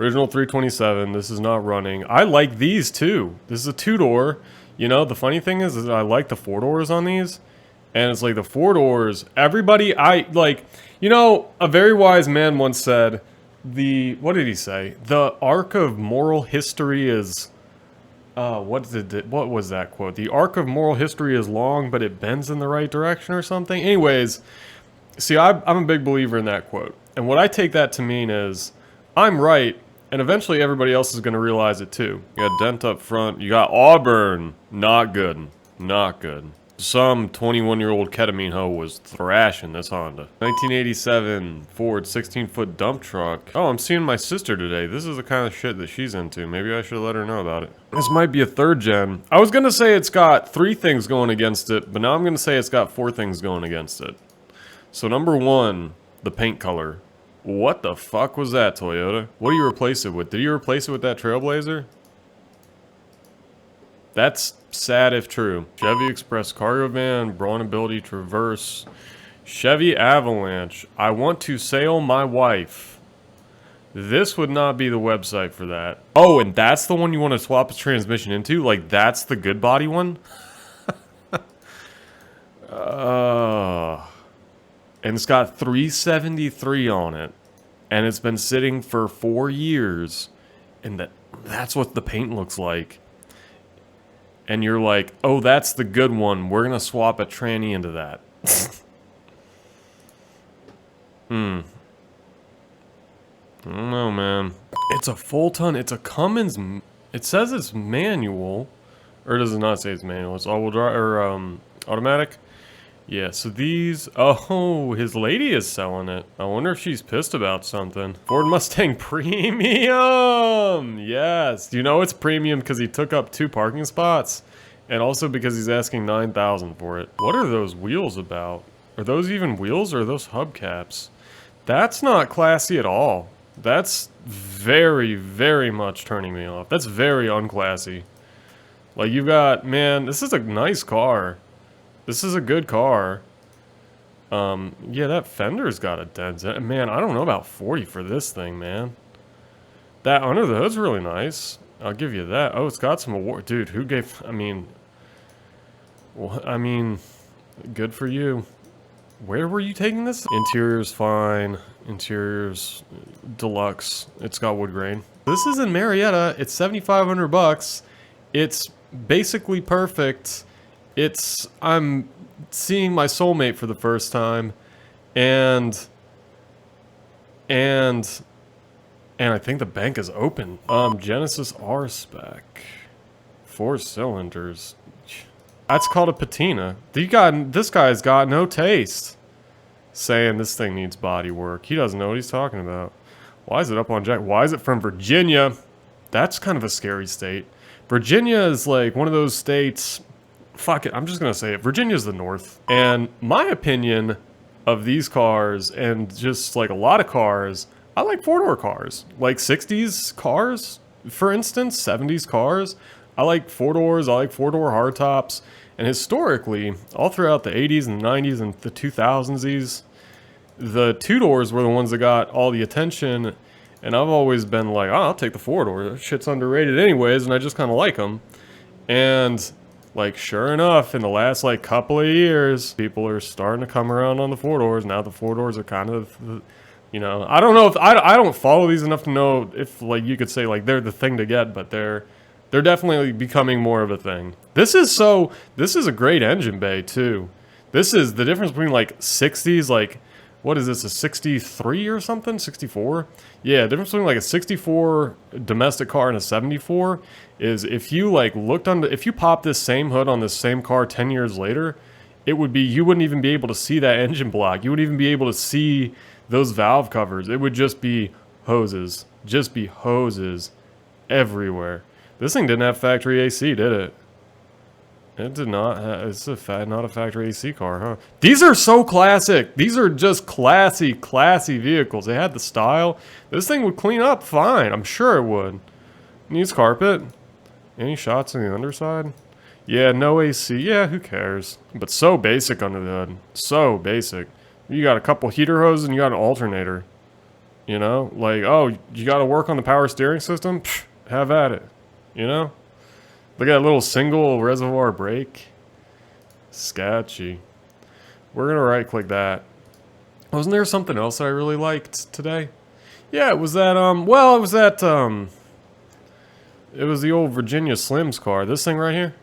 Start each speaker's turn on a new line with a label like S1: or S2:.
S1: Original 327. This is not running. I like these too. This is a two-door. You know, the funny thing is I like the four doors on these. And it's like the four doors. Everybody, you know, a very wise man once said, what did he say? The arc of moral history is, what was that quote? The arc of moral history is long, but it bends in the right direction or something. Anyways, see, I'm a big believer in that quote. And what I take that to mean is, I'm right, and eventually everybody else is going to realize it too. You got dent up front. You got Auburn. Not good. Not good. Some 21-year-old ketamine hoe was thrashing this Honda. 1987 Ford 16-foot dump truck. Oh, I'm seeing my sister today. This is the kind of shit that she's into. Maybe I should let her know about it. This might be a third gen. I was going to say it's got 3 things going against it, but now I'm going to say it's got 4 things going against it. So number 1, the paint color. What the fuck was that, Toyota? What do you replace it with? Did you replace it with that Trailblazer? That's sad if true. Chevy Express cargo van, Braun ability Traverse, Chevy Avalanche. I want to sail my wife. This would not be the website for that. Oh, and that's the one you want to swap a transmission into? Like, that's the good body one? And it's got 373 on it. And it's been sitting for 4 years. And that's what the paint looks like. And you're like, oh, that's the good one. We're going to swap a tranny into that. I don't know, man. It's a full ton. It's a Cummins. It says it's manual. Or does it not say it's manual? It's all-wheel drive or automatic? Yeah, so these... Oh, his lady is selling it. I wonder if she's pissed about something. Ford Mustang Premium! Yes. You know it's premium because he took up 2 parking spots. And also because he's asking $9,000 for it. What are those wheels about? Are those even wheels or are those hubcaps? That's not classy at all. That's very, very much turning me off. That's very unclassy. Like, you've got... Man, this is a nice car. This is a good car. Yeah, that fender's got a dent. Man, I don't know about 40 for this thing, man. That under the hood's really nice. I'll give you that. Oh, it's got some award. Dude, who gave... I mean, good for you. Where were you taking this? Interior's fine. Interior's deluxe. It's got wood grain. This is in Marietta. It's $7,500. It's basically perfect. I'm seeing my soulmate for the first time, and I think the bank is open. Genesis R spec, 4 cylinders. That's called a patina. This guy's got no taste. Saying this thing needs body work. He doesn't know what he's talking about. Why is it up on jack? Why is it from Virginia? That's kind of a scary state. Virginia is like one of those states. Fuck it, I'm just gonna say it. Virginia's the North. And my opinion of these cars, and just like a lot of cars, I like 4-door cars. Like 60s cars, for instance, 70s cars. I like 4 doors, I like 4-door hardtops. And historically, all throughout the 80s and 90s and the 2000s, the 2 doors were the ones that got all the attention. And I've always been like, oh, I'll take the 4-door. That shit's underrated anyways, and I just kind of like them. And... like, sure enough, in the last, like, couple of years, people are starting to come around on the 4 doors. Now the 4 doors are kind of, you know, I don't know if, I don't follow these enough to know if, like, you could say, like, they're the thing to get, but they're definitely becoming more of a thing. This is a great engine bay, too. This is the difference between, like, 60s, like, what is this, a 63 or something? 64? Yeah, the difference between like a 64 domestic car and a 74 is if you like if you pop this same hood on this same car 10 years later, it would be, you wouldn't even be able to see that engine block. You wouldn't even be able to see those valve covers. It would just be hoses. Just be hoses everywhere. This thing didn't have factory AC, did it? It did not. It's not a factory AC car, huh? These are so classic. These are just classy vehicles. They had the style. This thing would clean up fine. I'm sure it would. Needs carpet. Any shots on the underside? Yeah, no AC. Yeah, who cares? But so basic under the hood. So basic. You got a couple heater hoses and you got an alternator. You know, like, oh, you got to work on the power steering system? Pfft, have at it. You know? Look at that little single reservoir brake. Sketchy. We're going to right click that. Wasn't there something else that I really liked today? Yeah, it was that, well, it was that, it was the old Virginia Slims car. This thing right here.